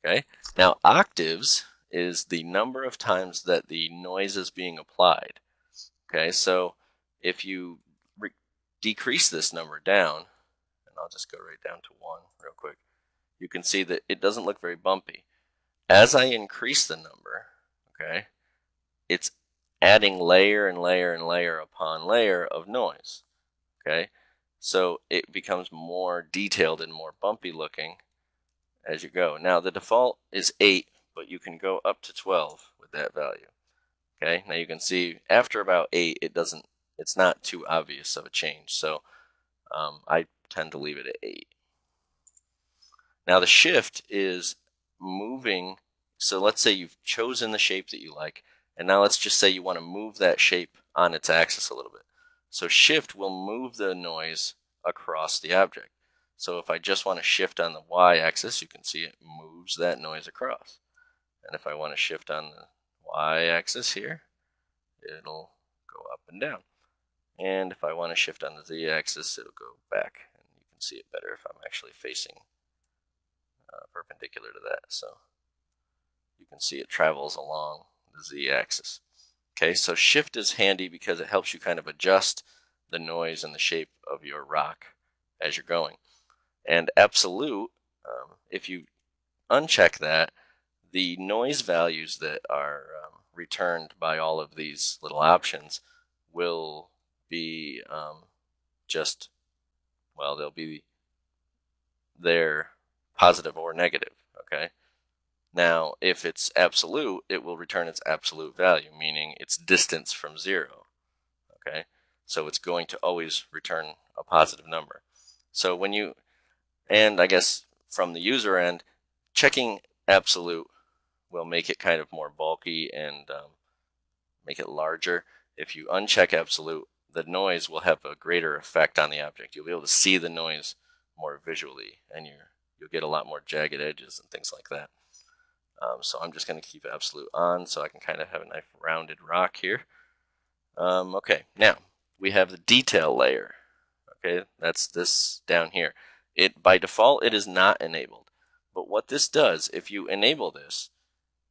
Okay. Now octaves is the number of times that the noise is being applied. Okay, so if you decrease this number down, and I'll just go right down to 1 real quick, you can see that it doesn't look very bumpy. As I increase the number, okay, it's adding layer and layer and layer upon layer of noise. Okay, so it becomes more detailed and more bumpy looking as you go. Now the default is 8, but you can go up to 12 with that value. Okay, now you can see after about 8, it's not too obvious of a change. So I tend to leave it at 8. Now the shift is moving. So let's say you've chosen the shape that you like, and now let's just say you want to move that shape on its axis a little bit. So shift will move the noise across the object. So if I just want to shift on the y-axis, you can see it moves that noise across. And if I want to shift on the y-axis here, it'll go up and down. And if I want to shift on the z-axis, it'll go back. And you can see it better if I'm actually facing perpendicular to that. So you can see it travels along the z-axis. Okay, so shift is handy because it helps you kind of adjust the noise and the shape of your rock as you're going. And absolute, if you uncheck that, the noise values that are returned by all of these little options will be they'll be there positive or negative, okay? Now, if it's absolute, it will return its absolute value, meaning its distance from 0, okay? So it's going to always return a positive number. So when you, and I guess from the user end, checking absolute will make it kind of more bulky and make it larger. If you uncheck absolute, the noise will have a greater effect on the object. You'll be able to see the noise more visually, and you'll get a lot more jagged edges and things like that. So I'm just going to keep absolute on so I can kind of have a nice rounded rock here. Okay, now we have the detail layer. Okay, that's this down here. By default, it is not enabled. But what this does, if you enable this,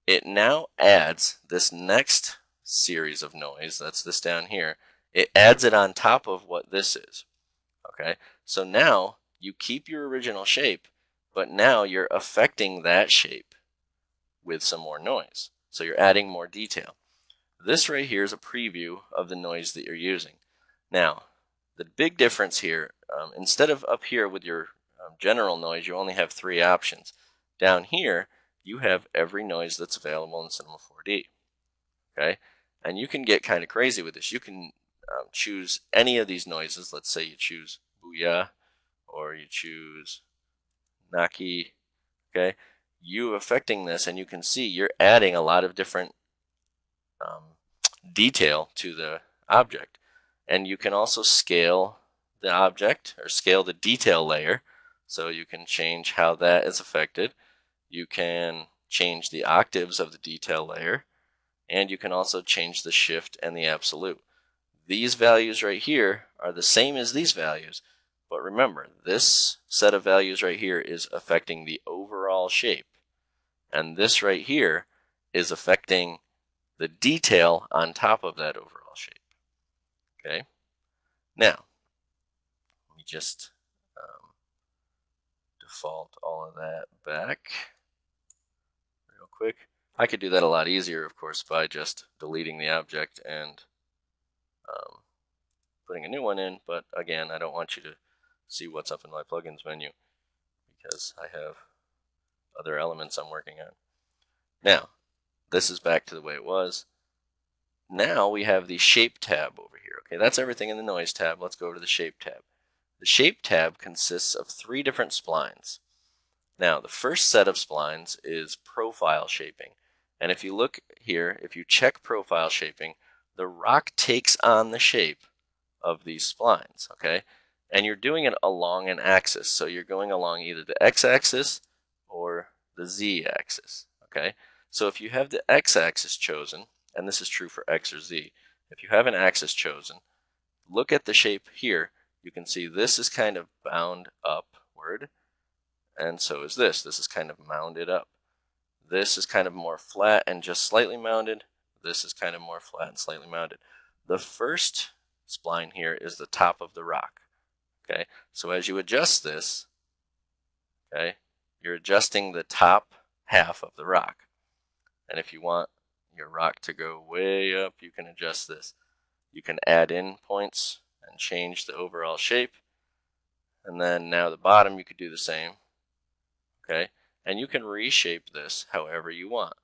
it now adds this next series of noise, that's this down here, it adds it on top of what this is. Okay, so now you keep your original shape, but now you're affecting that shape with some more noise. So you're adding more detail. This right here is a preview of the noise that you're using. Now, the big difference here, instead of up here with your general noise, you only have 3 options. Down here, you have every noise that's available in Cinema 4D. Okay, and you can get kind of crazy with this. You can choose any of these noises. Let's say you choose Booyah, or you choose Naki. Okay, you affecting this, and you can see you're adding a lot of different detail to the object. And you can also scale the object or scale the detail layer, so you can change how that is affected. You can change the octaves of the detail layer, and you can also change the shift and the absolute. These values right here are the same as these values, but remember, this set of values right here is affecting the overall shape, and this right here is affecting the detail on top of that overall shape. Okay, now let me just default all of that back real quick. I could do that a lot easier, of course, by just deleting the object and putting a new one in, but again, I don't want you to see what's up in my plugins menu because I have other elements I'm working on. Now, this is back to the way it was. Now we have the shape tab over here. Okay, that's everything in the noise tab. Let's go over to the shape tab. The shape tab consists of 3 different splines. Now, the first set of splines is profile shaping. And if you look here, if you check profile shaping, the rock takes on the shape of these splines, okay? And you're doing it along an axis. So you're going along either the x-axis or the z-axis, okay? So if you have the x-axis chosen, and this is true for x or z, if you have an axis chosen, look at the shape here. You can see this is kind of bound upward, and so is this. This is kind of mounded up. This is kind of more flat and just slightly mounded. This is kind of more flat and slightly mounded. The first spline here is the top of the rock. Okay, so as you adjust this, okay, you're adjusting the top half of the rock. And if you want your rock to go way up, you can adjust this. You can add in points and change the overall shape. And then now the bottom, you could do the same. Okay, and you can reshape this however you want.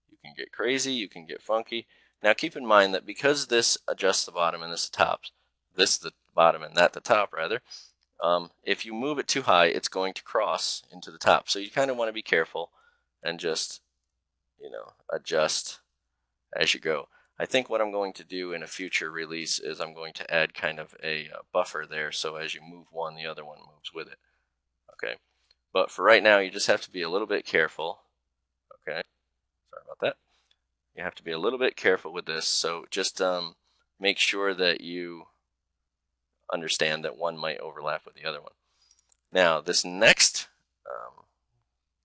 You can get crazy, you can get funky. Now keep in mind that because this adjusts the bottom and this the top, this the bottom and that the top rather, if you move it too high, it's going to cross into the top. So you kind of want to be careful and just, adjust as you go. I think what I'm going to do in a future release is I'm going to add kind of a buffer there, so as you move one, the other one moves with it. Okay, but for right now, you just have to be a little bit careful. Okay, sorry about that. You have to be a little bit careful with this, so just make sure that you understand that one might overlap with the other one. Now, this next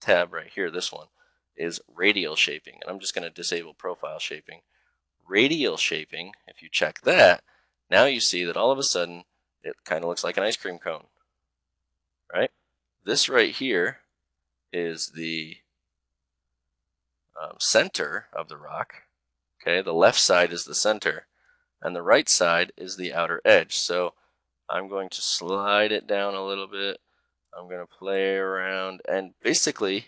tab right here, this one, is radial shaping, and I'm just going to disable profile shaping. Radial shaping, if you check that, now you see that all of a sudden it kind of looks like an ice cream cone, right? This right here is the center of the rock. Okay, the left side is the center, and the right side is the outer edge. So I'm going to slide it down a little bit. I'm going to play around, and basically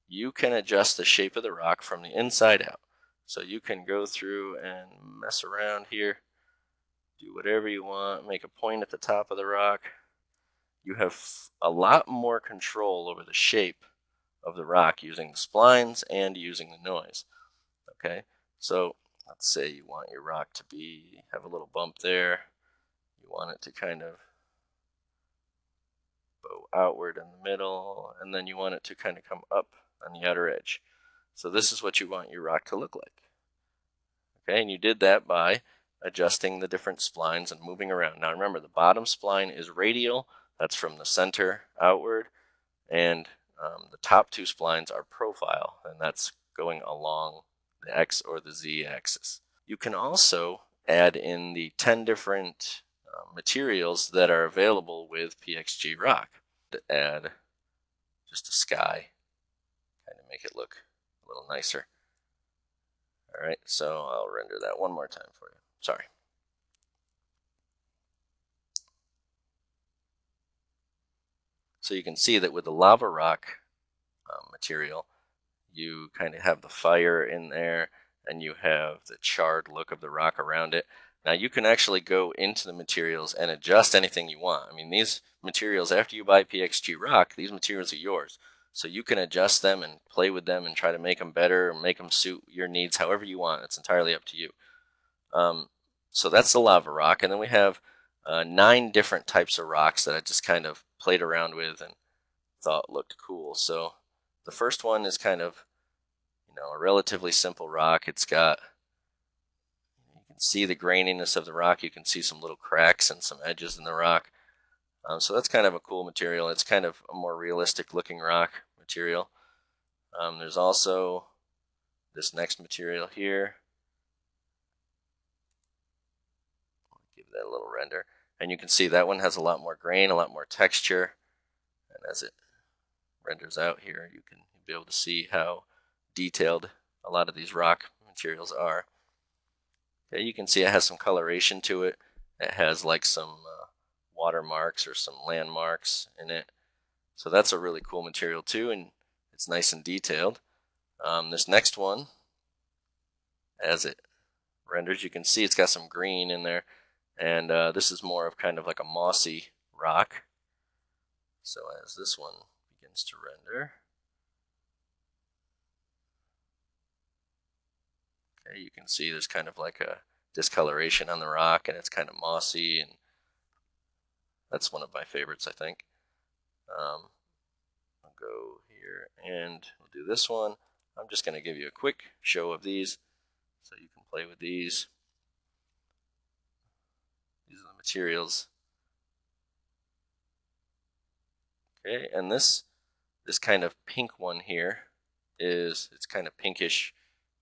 you can adjust the shape of the rock from the inside out. So you can go through and mess around here, do whatever you want, make a point at the top of the rock. You have a lot more control over the shape of the rock using the splines and using the noise. Okay, so let's say you want your rock to have a little bump there. You want it to kind of bow outward in the middle, and then you want it to kind of come up on the outer edge. So this is what you want your rock to look like. Okay, and you did that by adjusting the different splines and moving around. Now remember, the bottom spline is radial. That's from the center outward. And the top two splines are profile, and that's going along the X or the Z axis. You can also add in the 10 different materials that are available with PXG Rock. To add just a sky, kind of make it look a little nicer. Alright, so I'll render that one more time for you. Sorry. So you can see that with the lava rock material, you kind of have the fire in there, and you have the charred look of the rock around it. Now you can actually go into the materials and adjust anything you want. I mean, these materials, after you buy PXG Rock, these materials are yours. So you can adjust them and play with them and try to make them better, or make them suit your needs however you want. It's entirely up to you. So that's the lava rock, and then we have 9 different types of rocks that I just kind of played around with and thought looked cool. So the first one is kind of, a relatively simple rock. It's got, you can see the graininess of the rock. You can see some little cracks and some edges in the rock. So that's kind of a cool material. It's kind of a more realistic looking rock material. There's also this next material here. Give that a little render. And you can see that one has a lot more grain, a lot more texture. And as it renders out here, you can be able to see how detailed a lot of these rock materials are. Okay, you can see it has some coloration to it. It has like some watermarks or some landmarks in it. So that's a really cool material too, and it's nice and detailed. This next one, as it renders, you can see it's got some green in there, and this is more of kind of like a mossy rock. So as this one begins to render, okay, you can see there's kind of like a discoloration on the rock, and it's kind of mossy, and that's one of my favorites, I think. I'll go here and we'll do this one. I'm just going to give you a quick show of these so you can play with these. These are the materials. Okay, and this kind of pink one here, is it's kind of pinkish,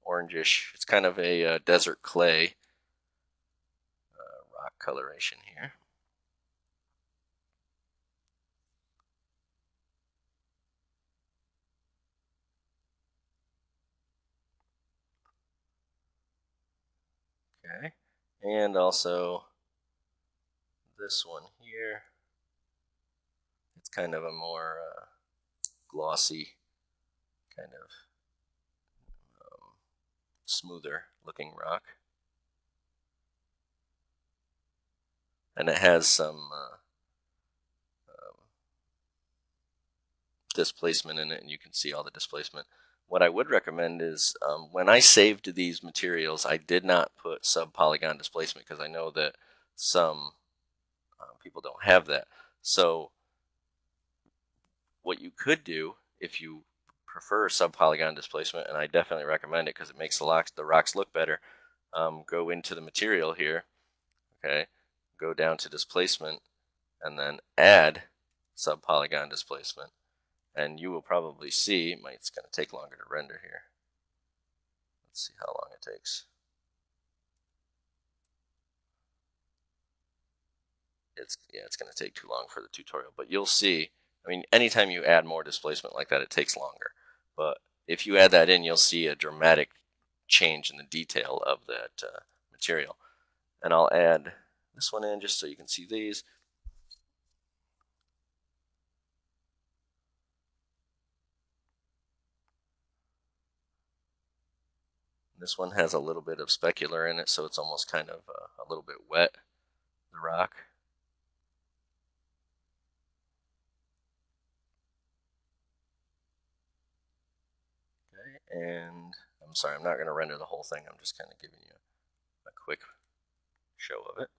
orangish. It's kind of a desert clay rock coloration here. Okay, and also this one here. It's kind of a more glossy, kind of smoother looking rock. And it has some displacement in it, and you can see all the displacement. What I would recommend is when I saved these materials, I did not put sub-polygon displacement because I know that some people don't have that. So what you could do if you prefer sub-polygon displacement, and I definitely recommend it because it makes the rocks look better, go into the material here, okay, go down to displacement, and then add sub-polygon displacement. And you will probably see, it's going to take longer to render here. Let's see how long it takes. It's going to take too long for the tutorial, but you'll see, I mean, anytime you add more displacement like that, it takes longer. But if you add that in, you'll see a dramatic change in the detail of that material. And I'll add this one in just so you can see these. This one has a little bit of specular in it, so it's almost kind of a little bit wet, the rock. Okay, and I'm sorry, I'm not going to render the whole thing. I'm just kind of giving you a quick show of it.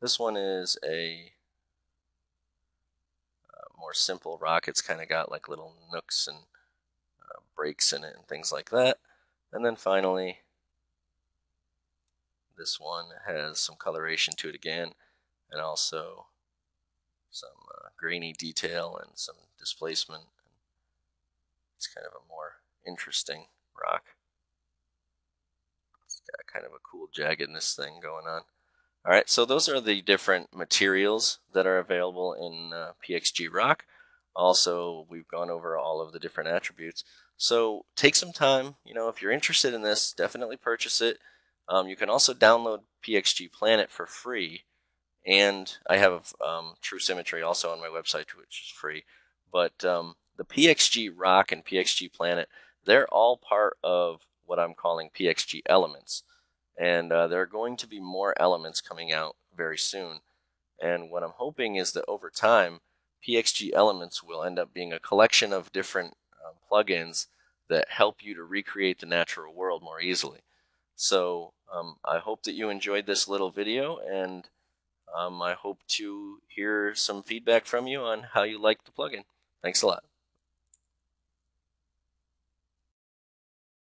This one is a more simple rock. It's kind of got like little nooks and breaks in it and things like that. And then finally, this one has some coloration to it again, and also some grainy detail and some displacement. It's kind of a more interesting rock. It's got kind of a cool jaggedness thing going on. All right, so those are the different materials that are available in PXG Rock. Also, we've gone over all of the different attributes. So take some time, if you're interested in this, definitely purchase it. You can also download PXG Planet for free, and I have True Symmetry also on my website, which is free. But the PXG Rock and PXG Planet, they're all part of what I'm calling PXG Elements. And there are going to be more elements coming out very soon. And what I'm hoping is that over time, PXG Elements will end up being a collection of different plugins that help you to recreate the natural world more easily. So I hope that you enjoyed this little video, and I hope to hear some feedback from you on how you like the plugin. Thanks a lot.